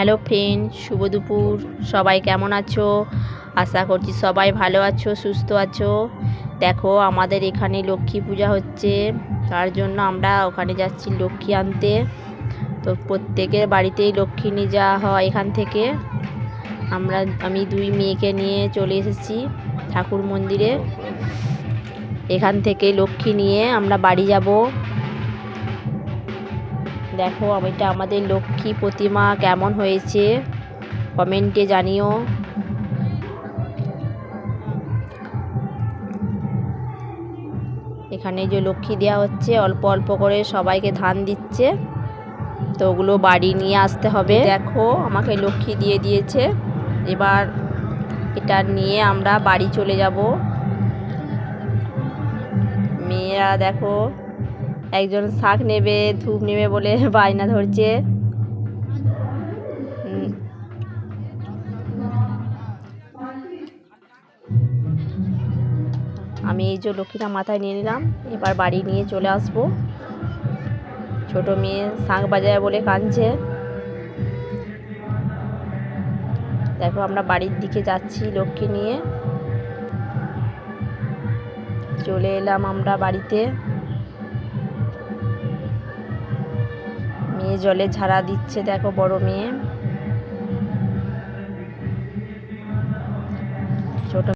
Hello friend, শুভ দুপুর। সবাই কেমন আছো? আশা করছি সবাই ভালো আছো, সুস্থ আছো। দেখো, আমাদের এখানে লক্ষ্মী পূজা হচ্ছে, তার জন্য আমরা ওখানে যাচ্ছি লক্ষ্মী আনতে। তো প্রত্যেকের বাড়িতেই লক্ষ্মী নিয়ে যাওয়া হয় এখান থেকে। আমি দুই মেয়েকে নিয়ে চলে এসেছি ঠাকুর মন্দিরে। এখান থেকে লক্ষ্মী নিয়ে আমরা বাড়ি যাব। দেখো, এটা আমাদের লক্ষ্মী প্রতিমা কেমন হয়েছে কমেন্টে জানিও। এখানে যে লক্ষ্মী দেওয়া হচ্ছে, অল্প অল্প করে সবাইকে ধান দিচ্ছে, তো ওগুলো বাড়ি নিয়ে আসতে হবে। দেখো, আমাকে লক্ষ্মী দিয়ে দিয়েছে, এবার এটা নিয়ে আমরা বাড়ি চলে যাব। মেয়েরা দেখো, একজন শাক নেবে, ধূপ নেবে বলে বায়না ধরছে। আমি এই যে লক্ষ্মীটা মাথায় নিয়ে নিলাম, এবার বাড়ি নিয়ে চলে আসব। ছোট মেয়ে শাঁখ বাজায় বলে কাঁদছে। দেখো, আমরা বাড়ির দিকে যাচ্ছি লক্ষ্মী নিয়ে। চলে এলাম আমরা বাড়িতে। মেয়ে জলে ঝাড়া দিচ্ছে, দেখো বড় মেয়ে।